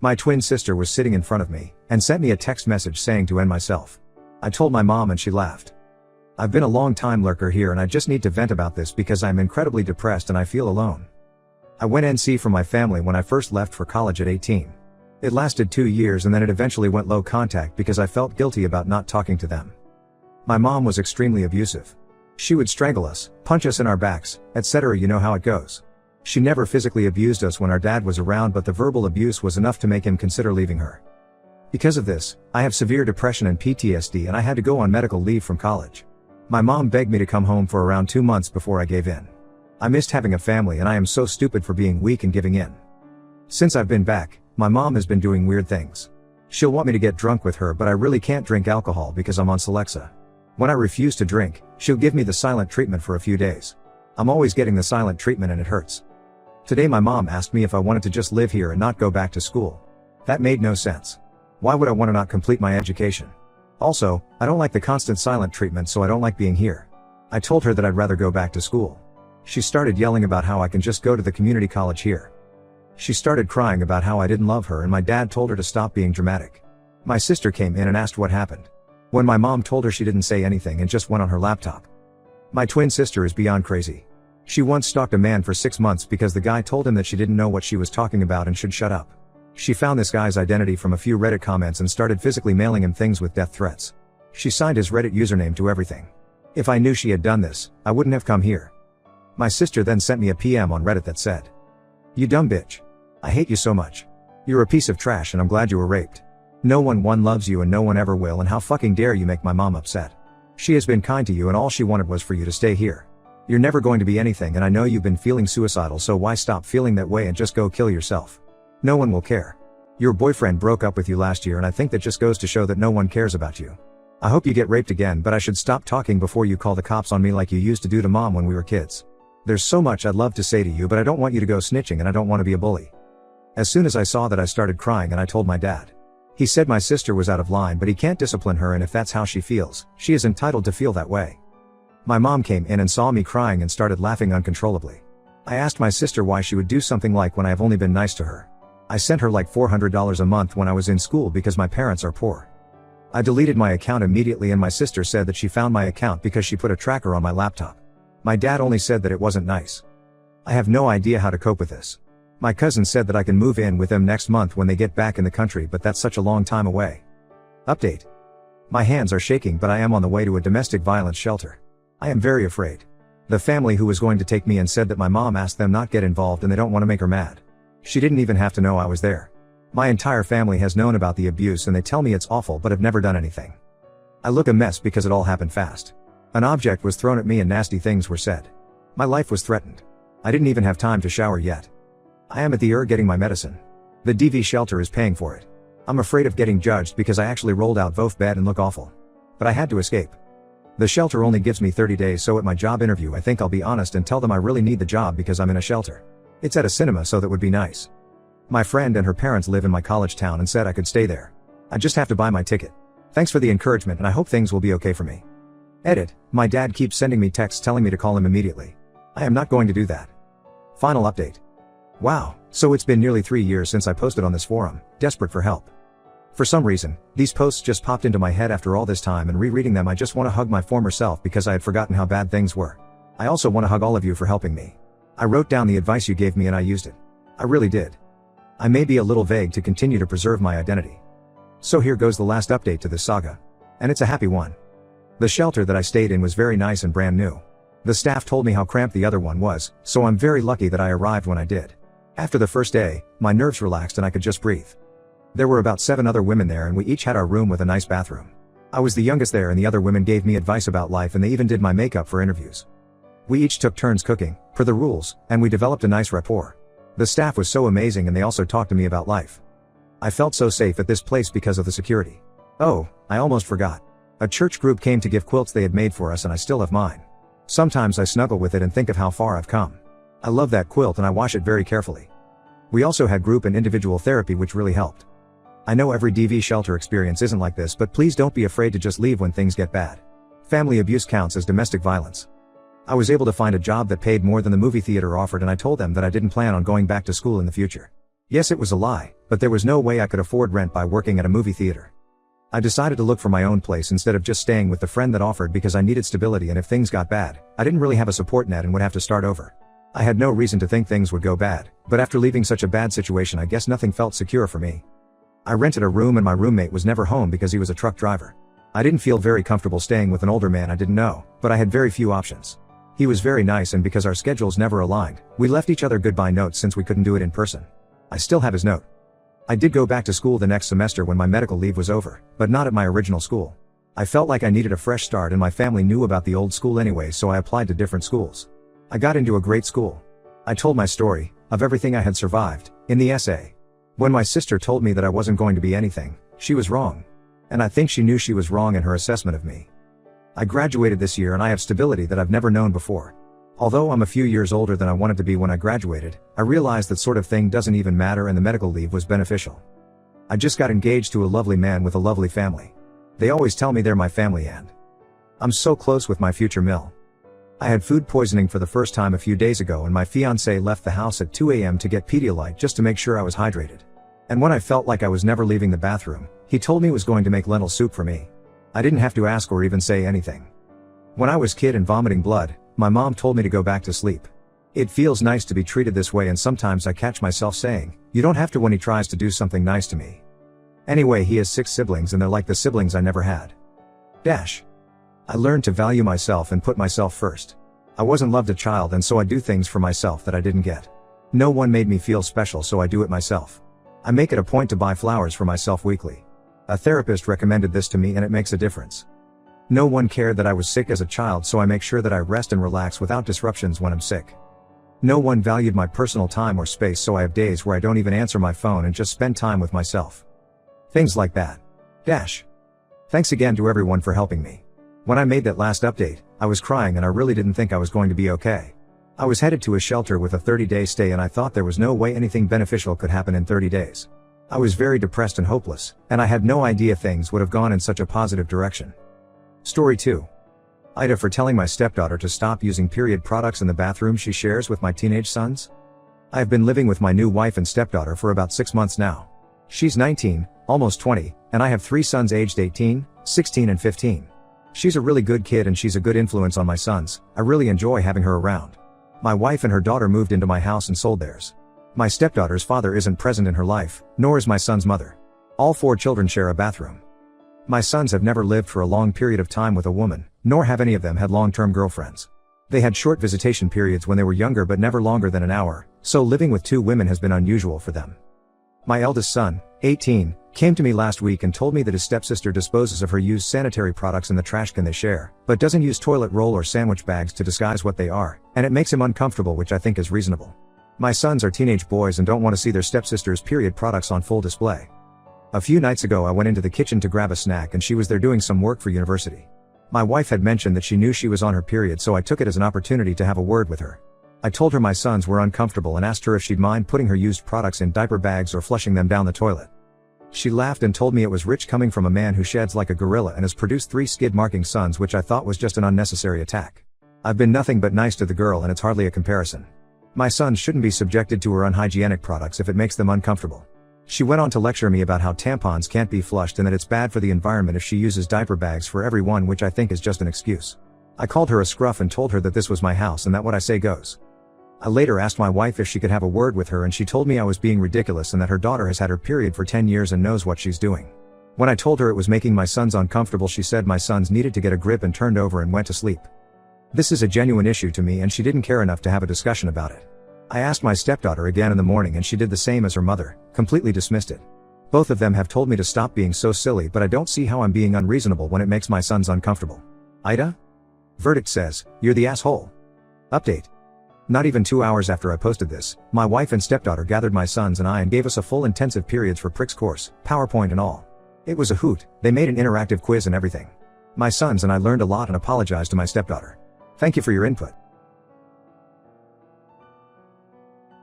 My twin sister was sitting in front of me, and sent me a text message saying to end myself. I told my mom and she laughed. I've been a long time lurker here and I just need to vent about this because I'm incredibly depressed and I feel alone. I went NC from my family when I first left for college at 18. It lasted 2 years and then it eventually went low contact because I felt guilty about not talking to them. My mom was extremely abusive. She would strangle us, punch us in our backs, etc. You know how it goes. She never physically abused us when our dad was around, but the verbal abuse was enough to make him consider leaving her. Because of this, I have severe depression and PTSD and I had to go on medical leave from college. My mom begged me to come home for around 2 months before I gave in. I missed having a family and I am so stupid for being weak and giving in. Since I've been back, my mom has been doing weird things. She'll want me to get drunk with her, but I really can't drink alcohol because I'm on Celexa. When I refuse to drink, she'll give me the silent treatment for a few days. I'm always getting the silent treatment and it hurts. Today my mom asked me if I wanted to just live here and not go back to school. That made no sense. Why would I want to not complete my education? Also, I don't like the constant silent treatment, so I don't like being here. I told her that I'd rather go back to school. She started yelling about how I can just go to the community college here. She started crying about how I didn't love her and my dad told her to stop being dramatic. My sister came in and asked what happened. When my mom told her, she didn't say anything and just went on her laptop. My twin sister is beyond crazy. She once stalked a man for 6 months because the guy told him that she didn't know what she was talking about and should shut up. She found this guy's identity from a few Reddit comments and started physically mailing him things with death threats. She signed his Reddit username to everything. If I knew she had done this, I wouldn't have come here. My sister then sent me a PM on Reddit that said, "You dumb bitch. I hate you so much. You're a piece of trash and I'm glad you were raped. No one loves you and no one ever will, and how fucking dare you make my mom upset. She has been kind to you and all she wanted was for you to stay here. You're never going to be anything and I know you've been feeling suicidal, so why stop feeling that way and just go kill yourself? No one will care. Your boyfriend broke up with you last year and I think that just goes to show that no one cares about you. I hope you get raped again, but I should stop talking before you call the cops on me like you used to do to mom when we were kids. There's so much I'd love to say to you, but I don't want you to go snitching and I don't want to be a bully." As soon as I saw that, I started crying and I told my dad. He said my sister was out of line, but he can't discipline her, and if that's how she feels, she is entitled to feel that way. My mom came in and saw me crying and started laughing uncontrollably. I asked my sister why she would do something like when I have only been nice to her. I sent her like $400 a month when I was in school because my parents are poor. I deleted my account immediately and my sister said that she found my account because she put a tracker on my laptop. My dad only said that it wasn't nice. I have no idea how to cope with this. My cousin said that I can move in with them next month when they get back in the country, but that's such a long time away. Update. My hands are shaking, but I am on the way to a domestic violence shelter. I am very afraid. The family who was going to take me and said that my mom asked them not get involved and they don't want to make her mad. She didn't even have to know I was there. My entire family has known about the abuse and they tell me it's awful but have never done anything. I look a mess because it all happened fast. An object was thrown at me and nasty things were said. My life was threatened. I didn't even have time to shower yet. I am at the getting my medicine. The DV shelter is paying for it. I'm afraid of getting judged because I actually rolled out both bed and look awful. But I had to escape. The shelter only gives me 30 days, so at my job interview I think I'll be honest and tell them I really need the job because I'm in a shelter. It's at a cinema, so that would be nice. My friend and her parents live in my college town and said I could stay there. I just have to buy my ticket. Thanks for the encouragement and I hope things will be okay for me. Edit. My dad keeps sending me texts telling me to call him immediately. I am not going to do that. Final update. Wow, so it's been nearly 3 years since I posted on this forum, desperate for help. For some reason, these posts just popped into my head after all this time, and rereading them I just want to hug my former self because I had forgotten how bad things were. I also want to hug all of you for helping me. I wrote down the advice you gave me and I used it. I really did. I may be a little vague to continue to preserve my identity. So here goes the last update to this saga. And it's a happy one. The shelter that I stayed in was very nice and brand new. The staff told me how cramped the other one was, so I'm very lucky that I arrived when I did. After the first day, my nerves relaxed and I could just breathe. There were about 7 other women there and we each had our room with a nice bathroom. I was the youngest there and the other women gave me advice about life and they even did my makeup for interviews. We each took turns cooking, per the rules, and we developed a nice rapport. The staff was so amazing and they also talked to me about life. I felt so safe at this place because of the security. Oh, I almost forgot. A church group came to give quilts they had made for us and I still have mine. Sometimes I snuggle with it and think of how far I've come. I love that quilt and I wash it very carefully. We also had group and individual therapy which really helped. I know every DV shelter experience isn't like this, but please don't be afraid to just leave when things get bad. Family abuse counts as domestic violence. I was able to find a job that paid more than the movie theater offered and I told them that I didn't plan on going back to school in the future. Yes, it was a lie, but there was no way I could afford rent by working at a movie theater. I decided to look for my own place instead of just staying with the friend that offered because I needed stability, and if things got bad, I didn't really have a support net and would have to start over. I had no reason to think things would go bad, but after leaving such a bad situation, I guess nothing felt secure for me. I rented a room and my roommate was never home because he was a truck driver. I didn't feel very comfortable staying with an older man I didn't know, but I had very few options. He was very nice, and because our schedules never aligned, we left each other goodbye notes since we couldn't do it in person. I still have his note. I did go back to school the next semester when my medical leave was over, but not at my original school. I felt like I needed a fresh start, and my family knew about the old school anyway, so I applied to different schools. I got into a great school. I told my story, of everything I had survived, in the essay. When my sister told me that I wasn't going to be anything, she was wrong. And I think she knew she was wrong in her assessment of me. I graduated this year and I have stability that I've never known before. Although I'm a few years older than I wanted to be when I graduated, I realized that sort of thing doesn't even matter, and the medical leave was beneficial. I just got engaged to a lovely man with a lovely family. They always tell me they're my family, and I'm so close with my future mill. I had food poisoning for the first time a few days ago, and my fiancé left the house at 2 a.m. to get Pedialyte just to make sure I was hydrated. And when I felt like I was never leaving the bathroom, he told me he was going to make lentil soup for me. I didn't have to ask or even say anything. When I was kid and vomiting blood, my mom told me to go back to sleep. It feels nice to be treated this way, and sometimes I catch myself saying, "You don't have to," when he tries to do something nice to me. Anyway, he has 6 siblings and they're like the siblings I never had. I learned to value myself and put myself first. I wasn't loved as a child, and so I do things for myself that I didn't get. No one made me feel special, so I do it myself. I make it a point to buy flowers for myself weekly. A therapist recommended this to me and it makes a difference. No one cared that I was sick as a child, so I make sure that I rest and relax without disruptions when I'm sick. No one valued my personal time or space, so I have days where I don't even answer my phone and just spend time with myself. Things like that. Thanks again to everyone for helping me. When I made that last update, I was crying and I really didn't think I was going to be okay. I was headed to a shelter with a 30-day stay, and I thought there was no way anything beneficial could happen in 30 days. I was very depressed and hopeless, and I had no idea things would have gone in such a positive direction. Story 2. Ida for telling my stepdaughter to stop using period products in the bathroom she shares with my teenage sons. I have been living with my new wife and stepdaughter for about 6 months now. She's 19, almost 20, and I have 3 sons aged 18, 16 and 15. She's a really good kid and she's a good influence on my sons. I really enjoy having her around. My wife and her daughter moved into my house and sold theirs. My stepdaughter's father isn't present in her life, nor is my son's mother. All 4 children share a bathroom. My sons have never lived for a long period of time with a woman, nor have any of them had long-term girlfriends. They had short visitation periods when they were younger, but never longer than an hour, so living with 2 women has been unusual for them. My eldest son, 18, came to me last week and told me that his stepsister disposes of her used sanitary products in the trash can they share, but doesn't use toilet roll or sandwich bags to disguise what they are, and it makes him uncomfortable, which I think is reasonable. My sons are teenage boys and don't want to see their stepsister's period products on full display. A few nights ago I went into the kitchen to grab a snack and she was there doing some work for university. My wife had mentioned that she knew she was on her period, so I took it as an opportunity to have a word with her. I told her my sons were uncomfortable and asked her if she'd mind putting her used products in diaper bags or flushing them down the toilet. She laughed and told me it was rich coming from a man who sheds like a gorilla and has produced 3 skid-marking sons, which I thought was just an unnecessary attack. I've been nothing but nice to the girl and it's hardly a comparison. My sons shouldn't be subjected to her unhygienic products if it makes them uncomfortable. She went on to lecture me about how tampons can't be flushed and that it's bad for the environment if she uses diaper bags for everyone, which I think is just an excuse. I called her a scruff and told her that this was my house and that what I say goes. I later asked my wife if she could have a word with her and she told me I was being ridiculous and that her daughter has had her period for 10 years and knows what she's doing. When I told her it was making my sons uncomfortable, she said my sons needed to get a grip and turned over and went to sleep. This is a genuine issue to me and she didn't care enough to have a discussion about it. I asked my stepdaughter again in the morning and she did the same as her mother, completely dismissed it. Both of them have told me to stop being so silly, but I don't see how I'm being unreasonable when it makes my sons uncomfortable. Ida? Verdict says, you're the asshole. Update. Not even 2 hours after I posted this, my wife and stepdaughter gathered my sons and I and gave us a full intensive periods for pricks course, PowerPoint and all. It was a hoot. They made an interactive quiz and everything. My sons and I learned a lot and apologized to my stepdaughter. Thank you for your input.